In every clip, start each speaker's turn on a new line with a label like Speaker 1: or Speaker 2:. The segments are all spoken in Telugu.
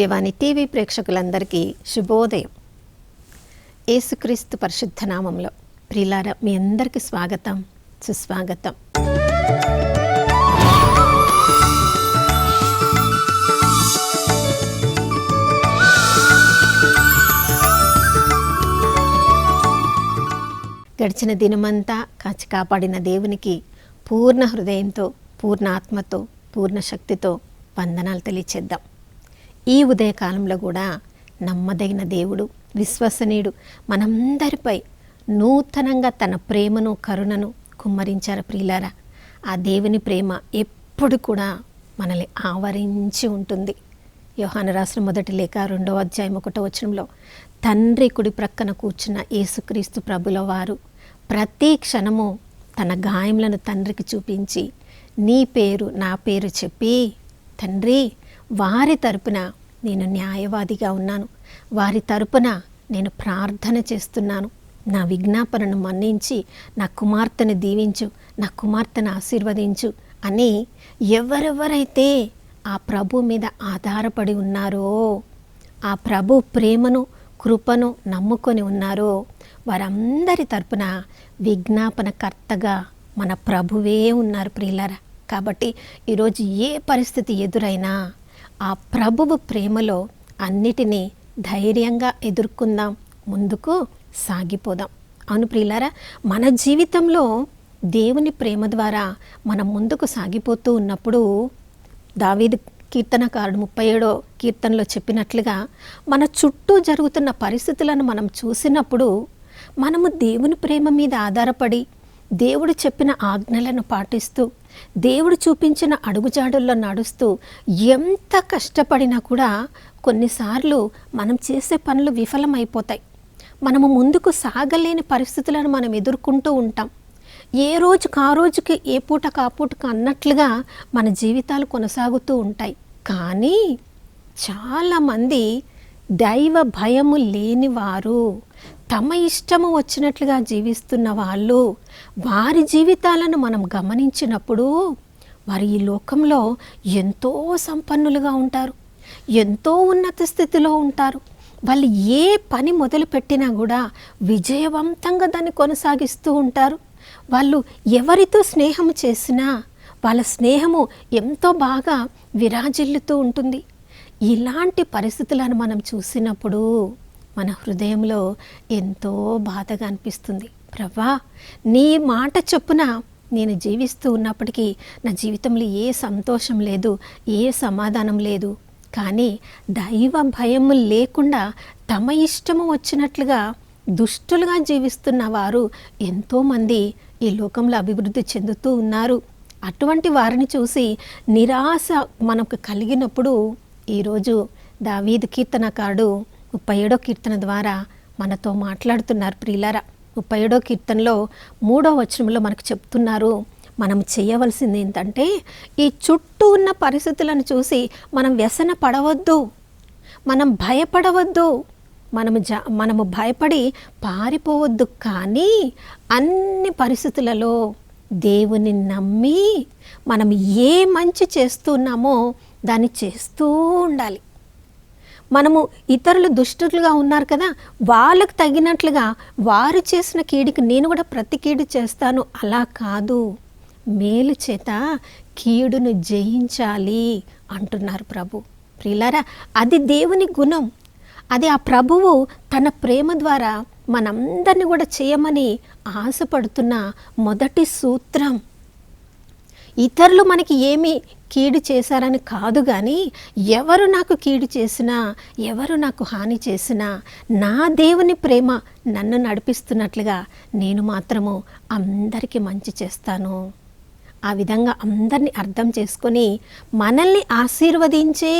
Speaker 1: దివ్యవాణి టీవీ ప్రేక్షకులందరికీ శుభోదయం. యేసుక్రీస్తు పరిశుద్ధ నామంలో ప్రియులారా, మీ అందరికీ స్వాగతం, సుస్వాగతం. గడిచిన దినమంతా కాచి కాపాడిన దేవునికి పూర్ణ హృదయంతో, పూర్ణ ఆత్మతో, పూర్ణ శక్తితో వందనాలు తెలియచేద్దాం. ఈ ఉదయకాలంలో కూడా నమ్మదగిన దేవుడు, విశ్వసనీయుడు మనందరిపై నూతనంగా తన ప్రేమను, కరుణను కుమ్మరించారు ప్రియులారా. ఆ దేవుని ప్రేమ ఎప్పుడు కూడా మనల్ని ఆవరించి ఉంటుంది. యోహాను రాసిన మొదటి లేఖ 2వ అధ్యాయం 1వ వచనంలో తండ్రి కుడి ప్రక్కన కూర్చున్న యేసుక్రీస్తు ప్రభుల వారు ప్రతి క్షణము తన గాయములను తండ్రికి చూపించి, నీ పేరు నా పేరు చెప్పి, తండ్రి వారి తరపున నేను న్యాయవాదిగా ఉన్నాను, వారి తరపున నేను ప్రార్థన చేస్తున్నాను, నా విజ్ఞాపనను మన్నించి నా కుమార్తెను దీవించు, నా కుమార్తెను ఆశీర్వదించు అని ఎవరెవరైతే ఆ ప్రభు మీద ఆధారపడి ఉన్నారో, ఆ ప్రభు ప్రేమను, కృపను నమ్ముకొని ఉన్నారో వారందరి తరపున విజ్ఞాపనకర్తగా మన ప్రభువే ఉన్నారు ప్రియులారా. కాబట్టి ఈరోజు ఏ పరిస్థితి ఎదురైనా ఆ ప్రభువు ప్రేమలో అన్నిటినీ ధైర్యంగా ఎదుర్కొందాం, ముందుకు సాగిపోదాం. అవును ప్రియులారా, మన జీవితంలో దేవుని ప్రేమ ద్వారా మనం ముందుకు సాగిపోతూ ఉన్నప్పుడు దావీదు కీర్తనకారుడు 37వ కీర్తనలో చెప్పినట్లుగా మన చుట్టూ జరుగుతున్న పరిస్థితులను మనం చూసినప్పుడు మనము దేవుని ప్రేమ మీద ఆధారపడి, దేవుడు చెప్పిన ఆజ్ఞలను పాటిస్తూ, దేవుడు చూపించిన అడుగుజాడుల్లో నడుస్తూ ఎంత కష్టపడినా కూడా కొన్నిసార్లు మనం చేసే పనులు విఫలమైపోతాయి. మనము ముందుకు సాగలేని పరిస్థితులను మనం ఎదుర్కొంటూ ఉంటాం. ఏ రోజుకు ఆ రోజుకి, ఏ పూటకు ఆ పూటకు అన్నట్లుగా మన జీవితాలు కొనసాగుతూ ఉంటాయి. కానీ చాలామంది దైవ భయము లేని వారు, తమ ఇష్టము వచ్చినట్లుగా జీవిస్తున్న వాళ్ళు, వారి జీవితాలను మనం గమనించినప్పుడు వారు ఈ లోకంలో ఎంతో సంపన్నులుగా ఉంటారు, ఎంతో ఉన్నత స్థితిలో ఉంటారు. వాళ్ళు ఏ పని మొదలు పెట్టినా కూడా విజయవంతంగా దాన్ని కొనసాగిస్తూ ఉంటారు. వాళ్ళు ఎవరితో స్నేహం చేసినా వాళ్ళ స్నేహము ఎంతో బాగా విరాజిల్లుతూ ఉంటుంది. ఇలాంటి పరిస్థితులను మనం చూసినప్పుడు మన హృదయంలో ఎంతో బాధగా అనిపిస్తుంది. ప్రభా, నీ మాట చొప్పున నేను జీవిస్తూ ఉన్నప్పటికీ నా జీవితంలో ఏ సంతోషం లేదు, ఏ సమాధానం లేదు. కానీ దైవ భయము లేకుండా తమ ఇష్టము వచ్చినట్లుగా దుష్టులుగా జీవిస్తున్న వారు ఎంతోమంది ఈ లోకంలో అభివృద్ధి చెందుతూ ఉన్నారు. అటువంటి వారిని చూసి నిరాశ మనకు కలిగినప్పుడు ఈరోజు దావీదు కీర్తనకారుడు 37వ కీర్తన ద్వారా మనతో మాట్లాడుతున్నారు ప్రియులారా. 37వ కీర్తనలో 3వ వచనంలో మనకు చెప్తున్నారు, మనం చేయవలసింది ఏంటంటే ఈ చుట్టూ ఉన్న పరిస్థితులను చూసి మనం వ్యసన పడవద్దు, మనం భయపడవద్దు, మనము భయపడి పారిపోవద్దు. కానీ అన్ని పరిస్థితులలో దేవుని నమ్మి మనం ఏ మంచి చేస్తున్నామో దాన్ని చేస్తూ ఉండాలి. మనము ఇతరులు దుష్టులుగా ఉన్నారు కదా, వాళ్ళకు తగినట్లుగా వారు చేసిన కీడుకి నేను కూడా ప్రతి కీడు చేస్తాను, అలా కాదు, మేలు చేత కీడును జయించాలి అంటున్నారు ప్రభు. ప్రియులారా, అది దేవుని గుణం. అది ఆ ప్రభువు తన ప్రేమ ద్వారా మనందరినీ కూడా చేయమని ఆశపడుతున్న మొదటి సూత్రం. ఇతరులు మనకి ఏమి కీడు చేశారని కాదు, కానీ ఎవరు నాకు కీడు చేసినా, ఎవరు నాకు హాని చేసినా నా దేవుని ప్రేమ నన్ను నడిపిస్తున్నట్లుగా నేను మాత్రము అందరికీ మంచి చేస్తాను. ఆ విధంగా అందరినీ అర్థం చేసుకొని మనల్ని ఆశీర్వదించే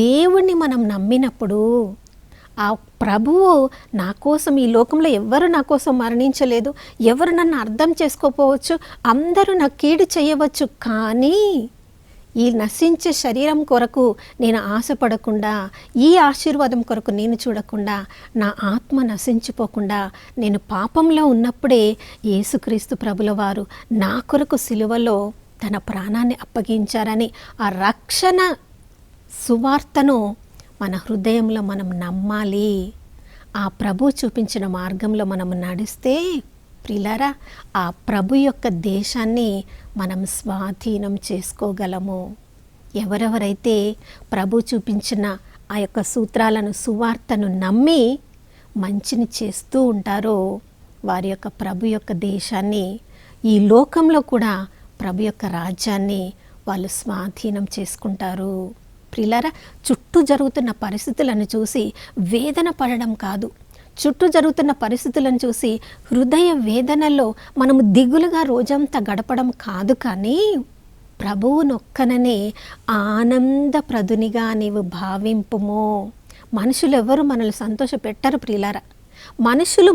Speaker 1: దేవుణ్ణి మనం నమ్మినప్పుడు ఆ ప్రభువు నా కోసం, ఈ లోకంలో ఎవరు నా కోసం మరణించలేదు, ఎవరు నన్ను అర్థం చేసుకోపోవచ్చు, అందరూ నాకు కీడు చేయవచ్చు, కానీ ఈ నశించే శరీరం కొరకు నేను ఆశపడకుండా, ఈ ఆశీర్వాదం కొరకు నేను చూడకుండా, నా ఆత్మ నశించిపోకుండా నేను పాపంలో ఉన్నప్పుడే యేసుక్రీస్తు ప్రభుల వారు నా కొరకు సిలువలో తన ప్రాణాన్ని అప్పగించారని ఆ రక్షణ సువార్తను మన హృదయంలో మనం నమ్మాలి. ఆ ప్రభు చూపించిన మార్గంలో మనం నడిస్తే ప్రియులారా, ఆ ప్రభు యొక్క దేశాన్ని మనం స్వాధీనం చేసుకోగలము. ఎవరెవరైతే ప్రభు చూపించిన ఆ యొక్క సూత్రాలను, సువార్తను నమ్మి మంచిని చేస్తూ ఉంటారో వారి యొక్క ప్రభు యొక్క దేశాన్ని, ఈ లోకంలో కూడా ప్రభు యొక్క రాజ్యాన్ని వాళ్ళు స్వాధీనం చేసుకుంటారు. ప్రియులారా, చుట్టూ జరుగుతున్న పరిస్థితులను చూసి వేదన పడడం కాదు, చుట్టూ జరుగుతున్న పరిస్థితులను చూసి హృదయ వేదనలో మనము దిగులుగా రోజంతా గడపడం కాదు, కానీ ప్రభువునొక్కననే ఆనందప్రదునిగా నీవు భావింపుము. మనుషులు ఎవరు మనల్ని సంతోష పెట్టరు ప్రియులారా. మనుషులు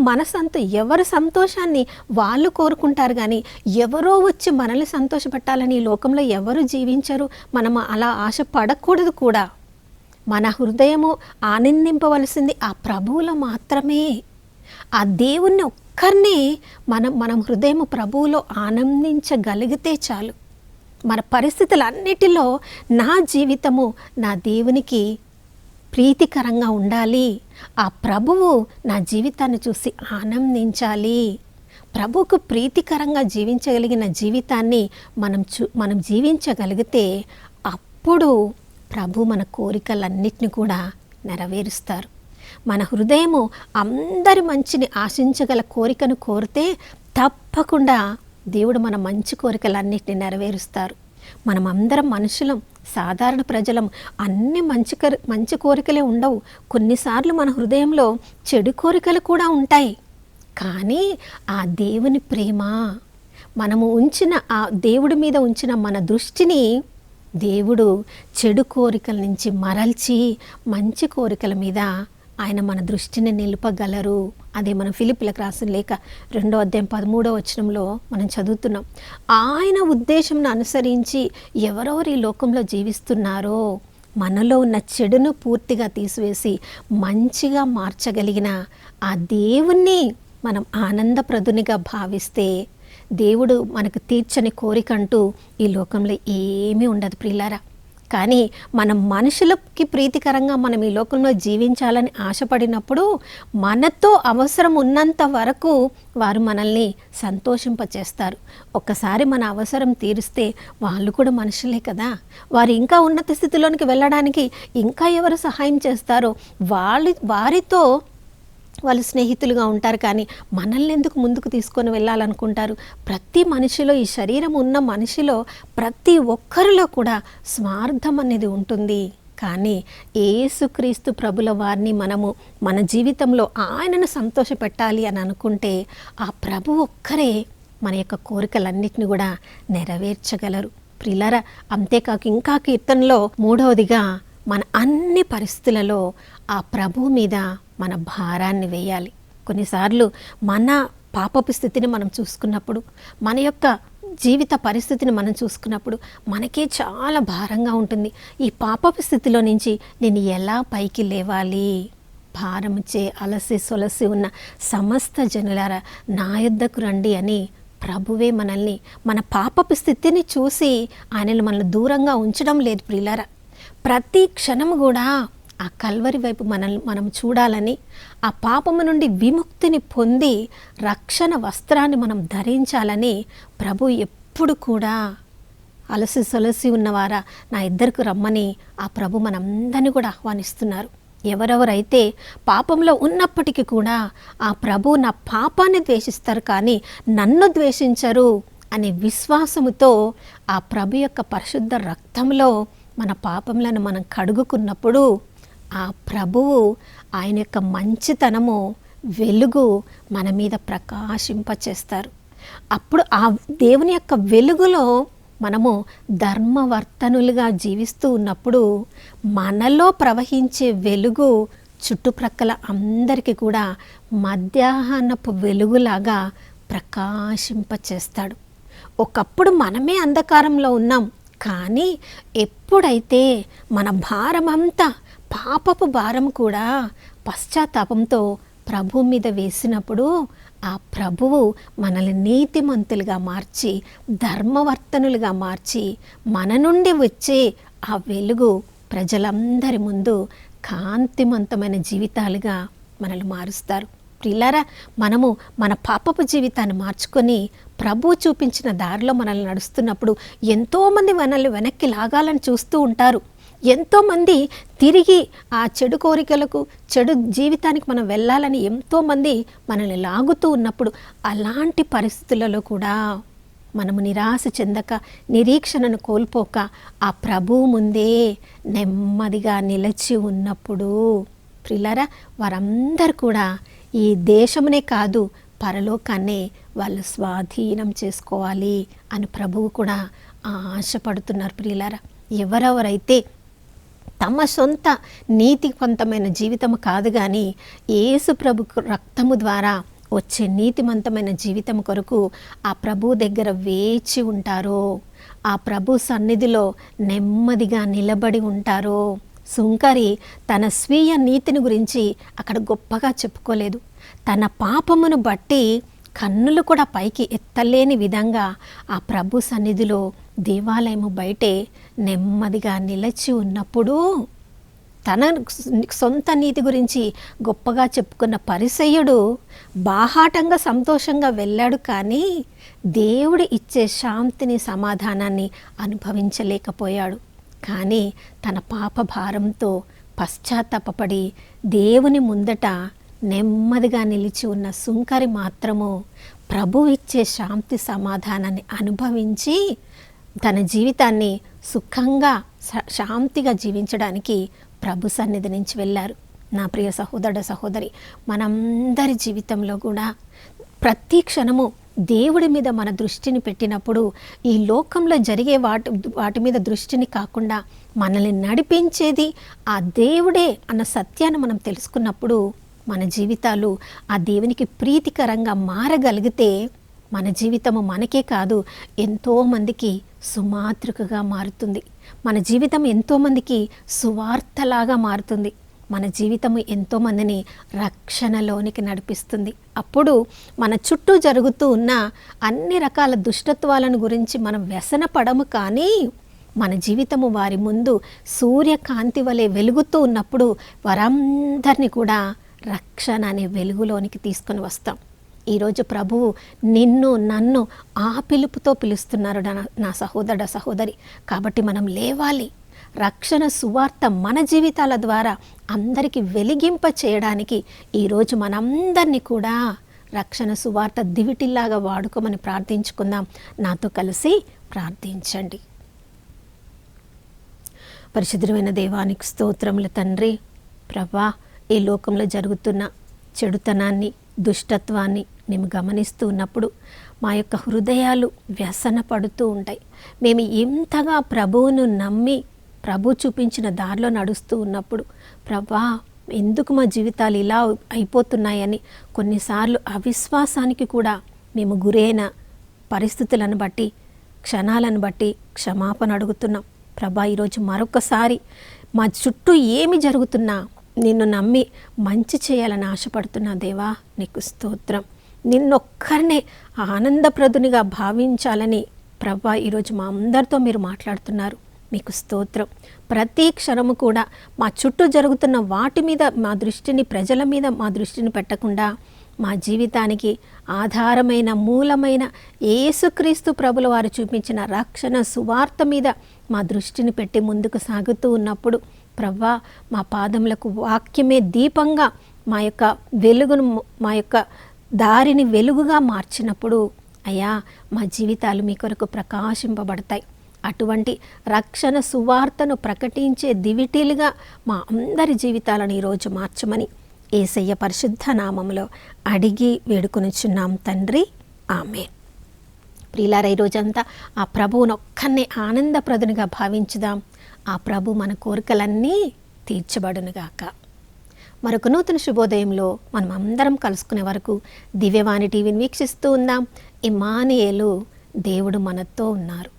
Speaker 1: ఎవరి సంతోషాన్ని వాళ్ళు కోరుకుంటారు, కానీ ఎవరో వచ్చి మనల్ని సంతోషపెట్టాలని ఈ లోకంలో ఎవరు జీవించరు. మనం అలా ఆశ పడకూడదు కూడా. మన హృదయము ఆనందింపవలసింది ఆ ప్రభువులో మాత్రమే. ఆ దేవుణ్ణి ఒక్కరిని మనం హృదయము ప్రభువులో ఆనందించగలిగితే చాలు. మన పరిస్థితులన్నిటిలో నా జీవితము నా దేవునికి ప్రీతికరంగా ఉండాలి, ఆ ప్రభువు నా జీవితాన్ని చూసి ఆనందించాలి. ప్రభువుకు ప్రీతికరంగా జీవించగలిగిన జీవితాన్ని మనం జీవించగలిగితే అప్పుడు ప్రభు మన కోరికలన్నిటిని కూడా నెరవేరుస్తారు. మన హృదయము అందరి మంచిని ఆశించగల కోరికను కోరితే తప్పకుండా దేవుడు మన మంచి కోరికలన్నిటిని నెరవేరుస్తారు. మనం అందరం మనుషులం, సాధారణ ప్రజలం. అన్ని మంచి కోరికలే ఉండవు. కొన్నిసార్లు మన హృదయంలో చెడు కోరికలు కూడా ఉంటాయి. కానీ ఆ దేవుని ప్రేమ, మనము ఆ దేవుడి మీద ఉంచిన మన దృష్టిని దేవుడు చెడు కోరికల నుంచి మరల్చి మంచి కోరికల మీద ఆయన మన దృష్టిని నిలుపగలరు. అదే మనం ఫిలిప్పీలకు రాసిన లేఖ 2వ అధ్యాయం 13వ వచనంలో మనం చదువుతున్నాం. ఆయన ఉద్దేశంను అనుసరించి ఎవరెవరు ఈ లోకంలో జీవిస్తున్నారో మనలో ఉన్న చెడును పూర్తిగా తీసివేసి మంచిగా మార్చగలిగిన ఆ దేవుణ్ణి మనం ఆనందప్రదునిగా భావిస్తే దేవుడు మనకు తీర్చని కోరికంటూ ఈ లోకంలో ఏమీ ఉండదు ప్రియులారా. కానీ మనం మనుషులకి ప్రీతికరంగా మనం ఈ లోకంలో జీవించాలని ఆశపడినప్పుడు మనతో అవసరం ఉన్నంత వరకు వారు మనల్ని సంతోషింపచేస్తారు. ఒక్కసారి మన అవసరం తీరిస్తే వాళ్ళు కూడా మనుషులే కదా. వారు ఇంకా ఉన్నత స్థితిలోనికి వెళ్ళడానికి ఇంకా ఎవరు సహాయం చేస్తారో వారితో వాళ్ళు స్నేహితులుగా ఉంటారు, కానీ మనల్ని ఎందుకు ముందుకు తీసుకొని వెళ్ళాలనుకుంటారు. ప్రతి మనిషిలో, ఈ శరీరం ఉన్న మనిషిలో ప్రతి ఒక్కరిలో కూడా స్వార్థం అనేది ఉంటుంది. కానీ యేసుక్రీస్తు ప్రభుల వారిని మనము మన జీవితంలో ఆయనను సంతోషపెట్టాలి అని అనుకుంటే ఆ ప్రభు ఒక్కరే మన యొక్క కోరికలన్నిటిని కూడా నెరవేర్చగలరు ప్రియులారా. అంతేకాక ఇంకా కీర్తనలో 3వదిగా మన అన్ని పరిస్థితులలో ఆ ప్రభువు మీద మన భారాన్ని వేయాలి. కొన్నిసార్లు మన పాపపు స్థితిని మనం చూసుకున్నప్పుడు, మన యొక్క జీవిత పరిస్థితిని మనం చూసుకున్నప్పుడు మనకే చాలా భారంగా ఉంటుంది. ఈ పాపపు స్థితిలో నుంచి నేను ఎలా పైకి లేవాలి? భారముచే అలసి సొలసి ఉన్న సమస్త జనులారా నా యొద్దకు రండి అని ప్రభువే మనల్ని, మన పాపపు స్థితిని చూసి ఆయనను మనల్ని దూరంగా ఉంచడం లేదు ప్రియులారా. ప్రతి క్షణము కూడా ఆ కల్వరి వైపు మనం చూడాలని, ఆ పాపము నుండి విముక్తిని పొంది రక్షణ వస్త్రాన్ని మనం ధరించాలని ప్రభు ఎప్పుడు కూడా అలసి సొలసి ఉన్నవారా నా ఇద్దరికి రమ్మని ఆ ప్రభు మనందరినీ కూడా ఆహ్వానిస్తున్నారు. ఎవరెవరైతే పాపంలో ఉన్నప్పటికీ కూడా ఆ ప్రభు నా పాపాన్ని ద్వేషిస్తారు కానీ నన్ను ద్వేషించరు అనే విశ్వాసముతో ఆ ప్రభు యొక్క పరిశుద్ధ రక్తంలో మన పాపములను మనం కడుగుకున్నప్పుడు ఆ ప్రభువు ఆయన యొక్క మంచితనము, వెలుగు మన మీద ప్రకాశింపచేస్తారు. అప్పుడు ఆ దేవుని యొక్క వెలుగులో మనము ధర్మవర్తనులుగా జీవిస్తూ ఉన్నప్పుడు మనలో ప్రవహించే వెలుగు చుట్టుప్రక్కల అందరికీ కూడా మధ్యాహ్నపు వెలుగులాగా ప్రకాశింపచేస్తాడు. ఒకప్పుడు మనమే అంధకారంలో ఉన్నాం, కానీ ఎప్పుడైతే మన భారమంతా, పాపపు భారం కూడా పశ్చాత్తాపంతో ప్రభు మీద వేసినప్పుడు ఆ ప్రభువు మనల్ని నీతిమంతులుగా మార్చి, ధర్మవర్తనులుగా మార్చి, మన నుండి వచ్చే ఆ వెలుగు ప్రజలందరి ముందు కాంతివంతమైన జీవితాలుగా మనల్ని మారుస్తారు. ప్రియులారా, మనము మన పాపపు జీవితాన్ని మార్చుకొని ప్రభు చూపించిన దారిలో మనల్ని నడుస్తున్నప్పుడు ఎంతోమంది మనల్ని వెనక్కి లాగాలని చూస్తూ ఉంటారు. ఎంతోమంది తిరిగి ఆ చెడు కోరికలకు, చెడు జీవితానికి మనం వెళ్ళాలని ఎంతోమంది మనల్ని లాగుతూ ఉన్నప్పుడు, అలాంటి పరిస్థితులలో కూడా మనము నిరాశ చెందక, నిరీక్షణను కోల్పోక ఆ ప్రభువు ముందే నెమ్మదిగా నిలిచి ఉన్నప్పుడు ప్రియులారా, వారందరూ కూడా ఈ దేశమునే కాదు పరలోకాన్నే వాళ్ళు స్వాధీనం చేసుకోవాలి అని ప్రభువు కూడా ఆశపడుతున్నారు. ప్రియులారా, ఎవరెవరైతే తమ సొంత నీతివంతమైన జీవితము కాదు కానీ యేసు ప్రభు రక్తము ద్వారా వచ్చే నీతివంతమైన జీవితం కొరకు ఆ ప్రభు దగ్గర వేచి ఉంటారో, ఆ ప్రభు సన్నిధిలో నెమ్మదిగా నిలబడి ఉంటారో. సుంకరి తన స్వీయ నీతిని గురించి అక్కడ గొప్పగా చెప్పుకోలేదు. తన పాపమును బట్టి కన్నులు కూడా పైకి ఎత్తలేని విధంగా ఆ ప్రభు సన్నిధిలో దేవాలయము బయటే నెమ్మదిగా నిలిచి ఉన్నప్పుడు తన సొంత నీతి గురించి గొప్పగా చెప్పుకున్న పరిసయ్యుడు బాహాటంగా సంతోషంగా వెళ్ళాడు, కానీ దేవుడు ఇచ్చే శాంతిని, సమాధానాన్ని అనుభవించలేకపోయాడు. కానీ తన పాప భారంతో పశ్చాత్తాపపడి దేవుని ముందట నెమ్మదిగా నిలిచి ఉన్న సుంకరి మాత్రము ప్రభు ఇచ్చే శాంతి సమాధానాన్ని అనుభవించి తన జీవితాన్ని సుఖంగా శాంతిగా జీవించడానికి ప్రభు సన్నిధి నుంచి వెళ్ళారు. నా ప్రియ సహోదర సహోదరి, మనందరి జీవితంలో కూడా ప్రతి క్షణము దేవుడి మీద మన దృష్టిని పెట్టినప్పుడు ఈ లోకంలో జరిగే వాటి మీద దృష్టిని కాకుండా మనల్ని నడిపించేది ఆ దేవుడే అన్న సత్యాన్ని మనం తెలుసుకున్నప్పుడు మన జీవితాలు ఆ దేవునికి ప్రీతికరంగా మారగలిగితే మన జీవితము మనకే కాదు ఎంతోమందికి సుమాతృకగా మారుతుంది. మన జీవితం ఎంతోమందికి సువార్తలాగా మారుతుంది. మన జీవితము ఎంతోమందిని రక్షణలోనికి నడిపిస్తుంది. అప్పుడు మన చుట్టూ జరుగుతూ ఉన్న అన్ని రకాల దుష్టత్వాలను గురించి మనం వ్యసన పడము, కానీ మన జీవితము వారి ముందు సూర్యకాంతి వలె వెలుగుతూ ఉన్నప్పుడు వారందరినీ కూడా రక్షణ అనే వెలుగులోనికి తీసుకొని వస్తాం. ఈరోజు ప్రభువు నిన్ను నన్ను ఆ పిలుపుతో పిలుస్తున్నారు నా సహోదర సహోదరి. కాబట్టి మనం లేవాలి. రక్షణ సువార్త మన జీవితాల ద్వారా అందరికీ వెలిగింప చేయడానికి ఈరోజు మనందరినీ కూడా రక్షణ సువార్త దివిటిల్లాగా వాడుకోమని ప్రార్థించుకుందాం. నాతో కలిసి ప్రార్థించండి. పరిశుద్ధమైన దేవానికి స్తోత్రములు తండ్రి. ప్రభా, ఈ లోకంలో జరుగుతున్న చెడుతనాన్ని, దుష్టత్వాన్ని మేము గమనిస్తూ ఉన్నప్పుడు మా యొక్క హృదయాలు వ్యసన పడుతూ ఉంటాయి. మేము ఎంతగా ప్రభువును నమ్మి ప్రభు చూపించిన దారిలో నడుస్తూ ఉన్నప్పుడు ప్రభా, ఎందుకు మా జీవితాలు ఇలా అయిపోతున్నాయని కొన్నిసార్లు అవిశ్వాసానికి కూడా మేము గురైన పరిస్థితులను బట్టి, క్షణాలను బట్టి క్షమాపణ అడుగుతున్నాం. ప్రభా, ఈరోజు మరొకసారి మా చుట్టూ ఏమి జరుగుతున్నా నిన్ను నమ్మి మంచి చేయాలని ఆశపడుతున్నా దేవా, నీకు స్తోత్రం. నిన్నొక్కరినే ఆనందప్రదునిగా భావించాలని ప్రభా ఈరోజు మా అందరితో మీరు మాట్లాడుతున్నారు. మీకు స్తోత్రం. ప్రతి క్షణము కూడా మా చుట్టూ జరుగుతున్న వాటి మీద మా దృష్టిని, ప్రజల మీద మా దృష్టిని పెట్టకుండా మా జీవితానికి ఆధారమైన, మూలమైన యేసుక్రీస్తు ప్రభుల వారు చూపించిన రక్షణ సువార్త మీద మా దృష్టిని పెట్టి ముందుకు సాగుతూ ఉన్నప్పుడు ప్రభా, మా పాదములకు వాక్యమే దీపంగా మా యొక్క వెలుగును, మా యొక్క దారిని వెలుగుగా మార్చినప్పుడు అయ్యా మా జీవితాలు మీ కొరకు ప్రకాశింపబడతాయి. అటువంటి రక్షణ సువార్తను ప్రకటించే దివిటీలుగా మా అందరి జీవితాలను ఈరోజు మార్చమని యేసయ్య పరిశుద్ధ నామములో అడిగి వేడుకొనుచున్నాం తండ్రి, ఆమేన్. ప్రియులారా, ఈరోజంతా ఆ ప్రభువును ఒక్కనే ఆనందప్రదునిగా భావించుదాం. ఆ ప్రభు మన కోరికలన్నీ తీర్చబడునుగాక. మరొక నూతన శుభోదయంలో మనం అందరం కలుసుకునే వరకు దివ్యవాణి టీవీని వీక్షిస్తూ ఉందాం. ఇమ్మానుయేలు, దేవుడు మనతో ఉన్నారు.